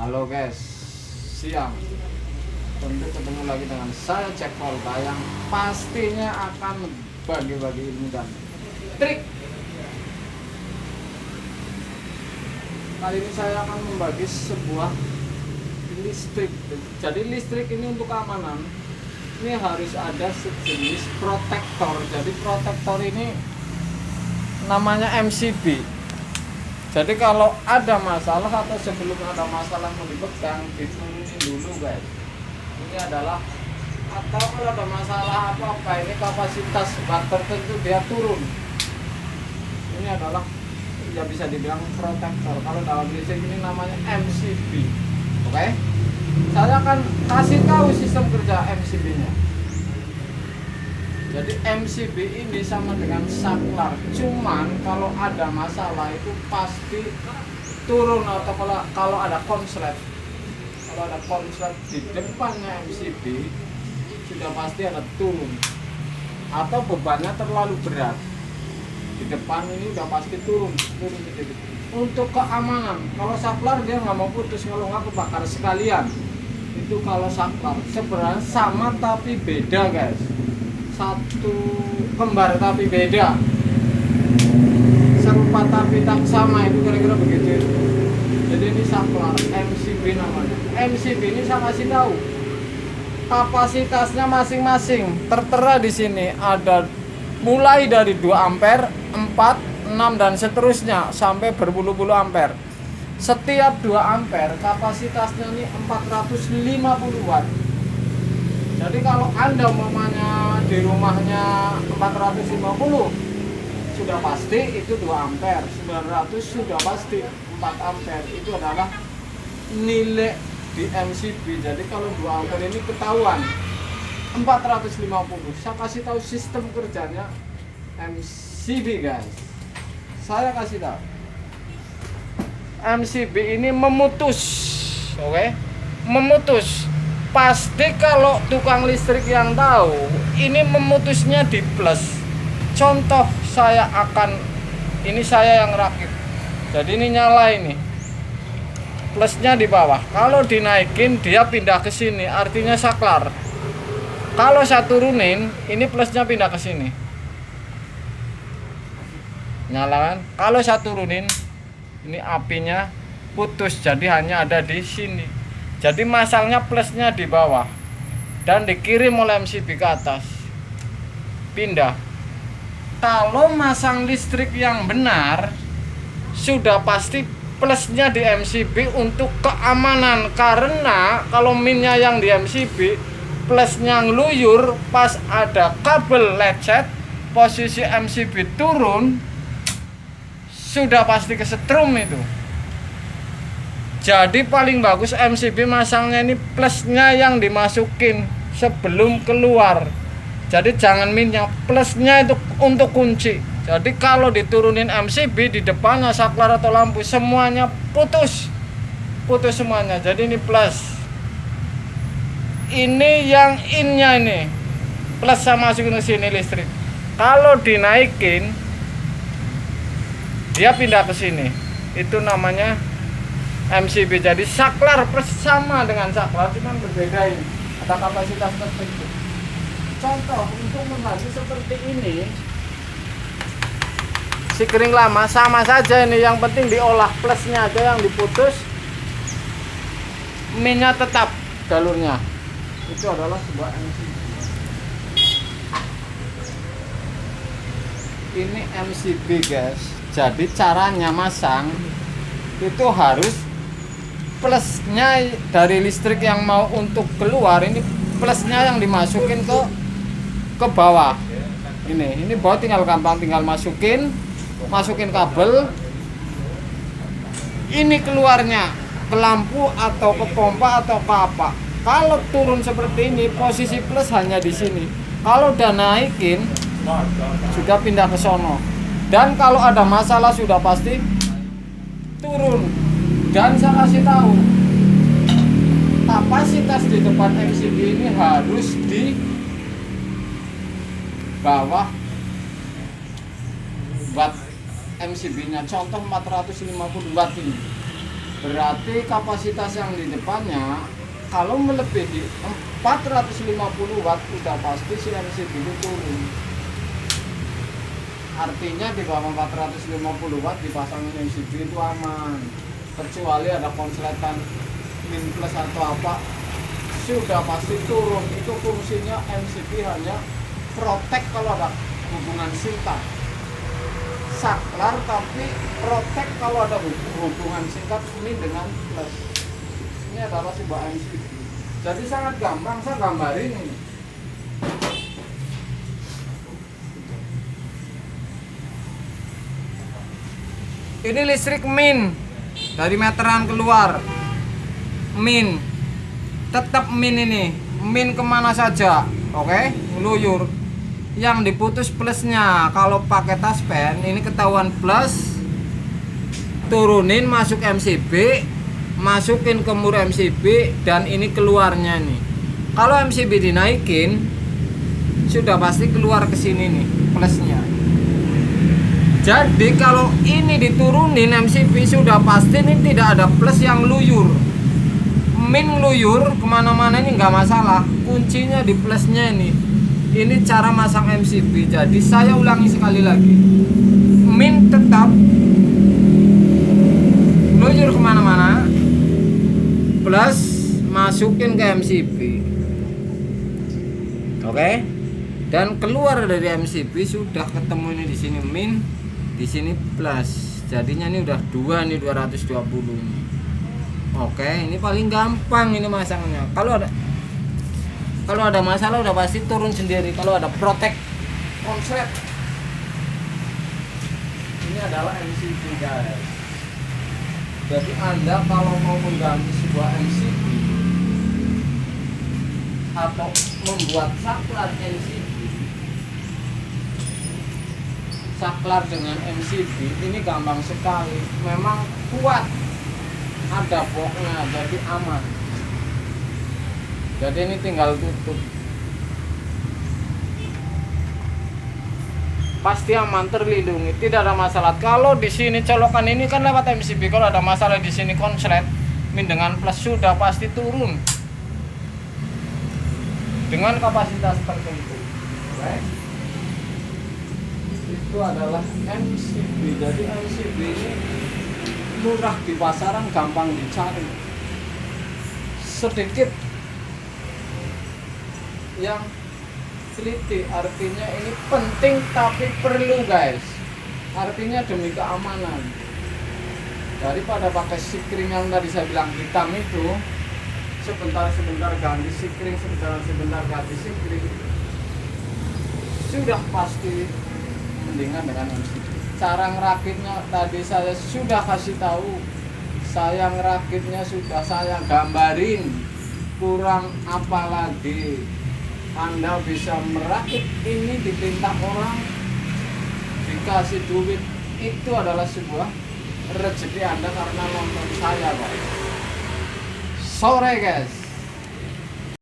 Halo guys, siang. Tentu ketemu lagi dengan saya Cek Volta yang pastinya akan bagi-bagi ilmu dan trik. Kali ini saya akan membagi sebuah listrik. Jadi listrik ini untuk keamanan, ini harus ada sejenis protektor. Jadi protektor ini namanya MCB. Jadi kalau ada masalah atau sebelum ada masalah mau dipegang, diturunin dulu guys. Ini adalah, atau kalau ada masalah apa-apa, ini kapasitas bat tertentu dia turun. Ini adalah ya bisa dibilang protektor. Kalau dalam listrik ini namanya MCB. Oke? Saya akan kasih tahu sistem kerja MCB-nya. Jadi MCB ini sama dengan saklar, cuman kalau ada masalah itu pasti turun, atau kalau ada konslet, di depannya MCB sudah pasti ada turun, atau bebannya terlalu berat di depan ini udah pasti turun gitu. Untuk keamanan, kalau saklar dia nggak mau putus, kalau nggak kebakar sekalian. Itu kalau saklar sebenarnya sama tapi beda guys. Satu kembar tapi beda, serupa tapi tak sama, itu kira-kira begitu. Jadi ini saklar MCB namanya. MCB ini saya kasih tahu kapasitasnya masing-masing, tertera di sini ada mulai dari 2 ampere, 4, 6 dan seterusnya sampai berpuluh-puluh ampere. Setiap 2 ampere kapasitasnya ini 450 watt. Jadi kalau Anda umpamanya di rumahnya 450, sudah pasti itu 2 ampere, 900 sudah pasti 4 ampere. Itu adalah nilai di MCB. Jadi kalau 2 ampere ini ketahuan 450. Saya kasih tahu sistem kerjanya MCB guys. Saya kasih tahu. MCB ini memutus, oke? Memutus. Pasti kalau tukang listrik yang tahu, ini memutusnya di plus. Contoh saya yang rakit. Jadi ini nyala ini. Plusnya di bawah. Kalau dinaikin dia pindah ke sini, artinya saklar. Kalau saya turunin, ini plusnya pindah ke sini. Nyala kan? Kalau saya turunin, ini apinya putus, jadi hanya ada di sini. Jadi masangnya plusnya di bawah dan dikirim oleh MCB ke atas, pindah. Kalau masang listrik yang benar, sudah pasti plusnya di MCB untuk keamanan. Karena kalau minnya yang di MCB, plusnya ngeluyur, pas ada kabel lecet, posisi MCB turun, sudah pasti kesetrum itu. Jadi paling bagus MCB masangnya ini plusnya yang dimasukin sebelum keluar. Jadi jangan minyak, plusnya itu untuk kunci. Jadi kalau diturunin MCB di depannya saklar atau lampu semuanya putus semuanya. Jadi ini plus. Ini yang innya ini plus sama masukin ke sini listrik. Kalau dinaikin dia pindah ke sini. Itu namanya MCB. Jadi saklar sama dengan saklar, cuman berbeda ini. Ada kapasitas tertentu. Contoh untuk mengganti seperti ini, si kering lama sama saja ini. Yang penting diolah, plusnya aja yang diputus, minnya tetap jalurnya. Itu adalah sebuah MCB. Ini MCB guys. Jadi caranya masang itu harus plusnya dari listrik yang mau untuk keluar, ini plusnya yang dimasukin ke bawah. Ini bawah tinggal gampang, tinggal masukin kabel. Ini keluarnya ke lampu atau ke pompa atau ke apa. Kalau turun seperti ini, posisi plus hanya di sini. Kalau udah naikin, sudah pindah ke sono. Dan kalau ada masalah sudah pasti turun. Dan saya kasih tahu, kapasitas di depan MCB ini harus di bawah watt MCB-nya. Contoh 450 watt ini. Berarti kapasitas yang di depannya kalau melebihi 450 watt udah pasti si MCB itu turun. Artinya di bawah 450 watt dipasangin MCB itu aman, kecuali ada konsletan min plus atau apa, sudah pasti turun. Itu fungsinya MCB hanya protect kalau ada hubungan singkat, saklar, tapi protect kalau ada hubungan singkat min dengan plus. Ini adalah sebuah MCB. Jadi sangat gampang, saya gambarin ini. Ini listrik min dari meteran keluar, min tetap min, ini min kemana saja, oke, ngeluyur. Yang diputus plusnya, kalau pakai taspen ini ketahuan plus, turunin masuk MCB, masukin ke mur MCB, dan ini keluarnya nih. Kalau MCB dinaikin sudah pasti keluar ke sini nih plusnya. Jadi kalau ini diturunin MCB sudah pasti ini tidak ada plus yang luyur. Min luyur kemana-mana ini nggak masalah, kuncinya di plusnya ini. Ini cara masang MCB. Jadi saya ulangi sekali lagi, min tetap luyur kemana-mana, plus masukin ke MCB, oke? Dan keluar dari MCB sudah ketemu ini di sini min, di sini plus. Jadinya ini udah 2 nih, 220 nih. Oke, ini paling gampang ini masangnya. Kalau ada masalah udah pasti turun sendiri. Kalau ada protect konslet. Ini adalah MCB, guys. Jadi Anda kalau mau mengganti sebuah MCB atau membuat saklar MCB, saklar dengan MCB ini gampang sekali. Memang kuat, ada boxnya, jadi aman. Jadi ini tinggal tutup, pasti aman, terlindungi, tidak ada masalah. Kalau di sini colokan ini kan lewat MCB, kalau ada masalah di sini konslet min dengan plus sudah pasti turun dengan kapasitas tertentu. Oke? Itu adalah MCB. Jadi MCB ini murah di pasaran, gampang dicari, sedikit yang teliti. Artinya ini penting tapi perlu, guys. Artinya demi keamanan. Daripada pakai sikring yang tadi saya bilang hitam itu, sebentar ganti sikring, sebentar ganti sikring, sudah pasti mendingan dengan MCB. Cara ngerakitnya tadi saya sudah kasih tahu, saya ngerakitnya sudah saya gambarin, kurang apa lagi. Anda bisa merakit ini ditindak orang, dikasih duit, itu adalah sebuah rezeki Anda karena nonton saya, guys. Sore, guys.